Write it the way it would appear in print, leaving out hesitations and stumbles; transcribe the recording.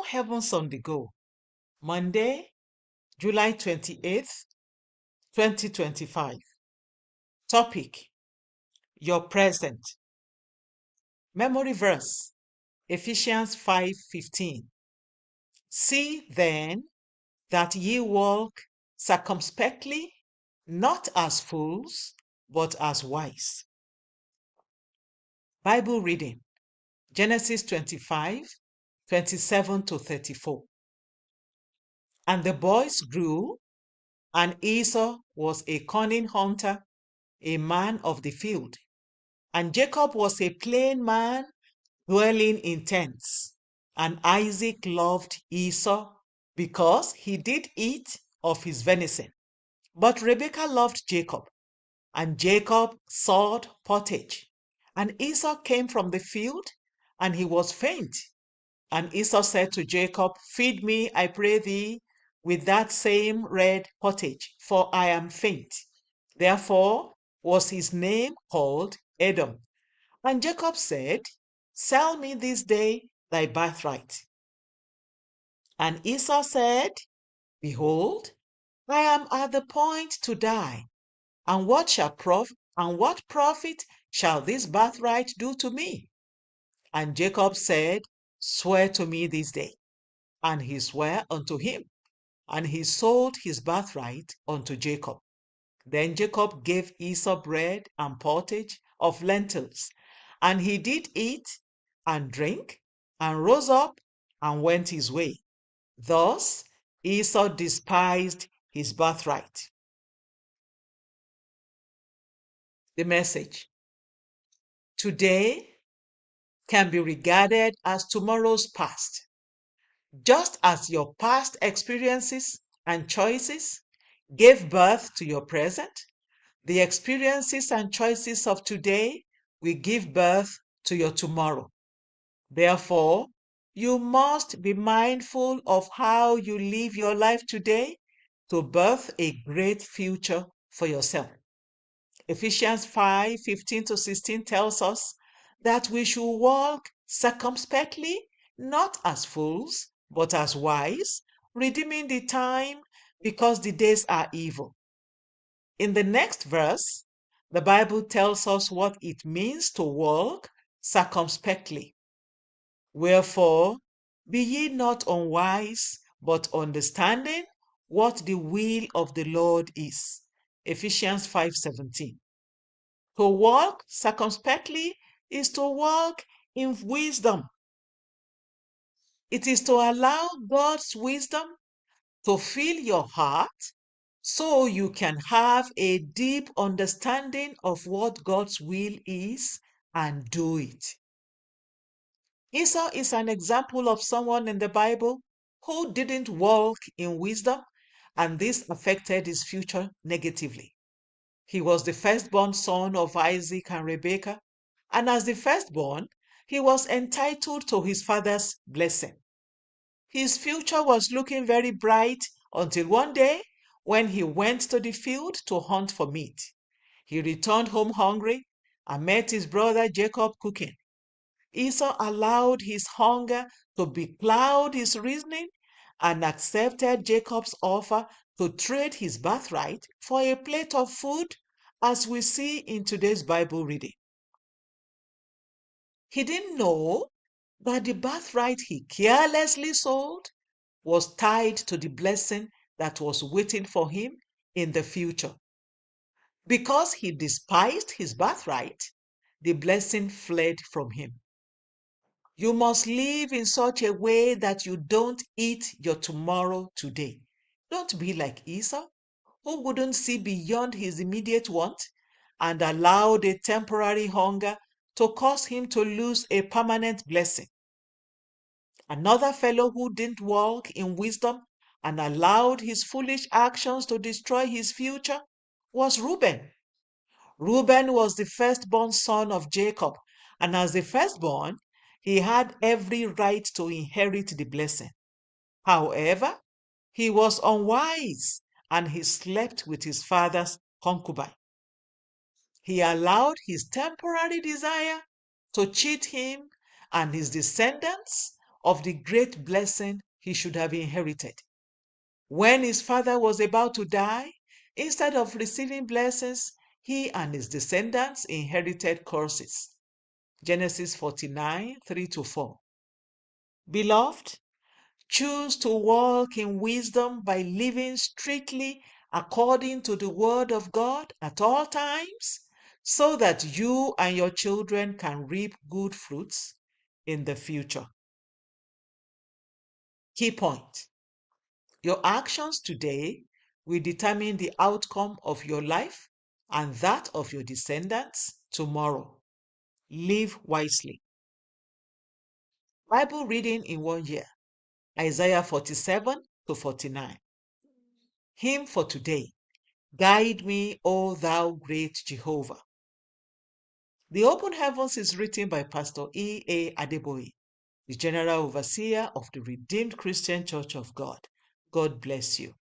Heavens on the Go, Monday, July 28th, 2025. Topic: Your present. Memory verse: Ephesians 5:15. See then that ye walk circumspectly, not as fools, but as wise. Bible reading: Genesis 25:27-34. And the boys grew, and Esau was a cunning hunter, a man of the field, and Jacob was a plain man, dwelling in tents. And Isaac loved Esau because he did eat of his venison. But Rebekah loved Jacob, and Jacob sought pottage. And Esau came from the field, and he was faint. And Esau said to Jacob, Feed me, I pray thee, with that same red pottage, for I am faint. Therefore was his name called Edom. And Jacob said, Sell me this day thy birthright. And Esau said, Behold, I am at the point to die, and what profit shall this birthright do to me? And Jacob said, Swear to me this day. And he sware unto him, and he sold his birthright unto Jacob. Then Jacob gave Esau bread and pottage of lentils, and he did eat and drink, and rose up and went his way. Thus Esau despised his birthright. The Message: Today can be regarded as tomorrow's past. Just as your past experiences and choices gave birth to your present, the experiences and choices of today will give birth to your tomorrow. Therefore, you must be mindful of how you live your life today to birth a great future for yourself. Ephesians 5:15-16 tells us that we should walk circumspectly, not as fools, but as wise, redeeming the time because the days are evil. In the next verse, the Bible tells us what it means to walk circumspectly. Wherefore, be ye not unwise, but understanding what the will of the Lord is. Ephesians 5:17. To walk circumspectly is to walk in wisdom. It is to allow God's wisdom to fill your heart so you can have a deep understanding of what God's will is and do it. Esau is an example of someone in the Bible who didn't walk in wisdom, and this affected his future negatively. He was the firstborn son of Isaac and Rebekah, and as the firstborn, he was entitled to his father's blessing. His future was looking very bright until one day when he went to the field to hunt for meat. He returned home hungry and met his brother Jacob cooking. Esau allowed his hunger to becloud his reasoning and accepted Jacob's offer to trade his birthright for a plate of food, as we see in today's Bible reading. He didn't know that the birthright he carelessly sold was tied to the blessing that was waiting for him in the future. Because he despised his birthright, the blessing fled from him. You must live in such a way that you don't eat your tomorrow today. Don't be like Esau, who wouldn't see beyond his immediate want and allowed a temporary hunger to cause him to lose a permanent blessing. Another fellow who didn't walk in wisdom and allowed his foolish actions to destroy his future was Reuben. Reuben was the firstborn son of Jacob, and as the firstborn, he had every right to inherit the blessing. However, he was unwise and he slept with his father's concubine. He allowed his temporary desire to cheat him and his descendants of the great blessing he should have inherited. When his father was about to die, instead of receiving blessings, he and his descendants inherited curses. Genesis 49, 3-4. Beloved, choose to walk in wisdom by living strictly according to the Word of God at all times, so that you and your children can reap good fruits in the future. Key point: your actions today will determine the outcome of your life and that of your descendants tomorrow. Live wisely. Bible reading in 1 year: Isaiah 47-49. Hymn for today: Guide me, O thou great Jehovah. The Open Heavens is written by Pastor E.A. Adeboye, the General Overseer of the Redeemed Christian Church of God. God bless you.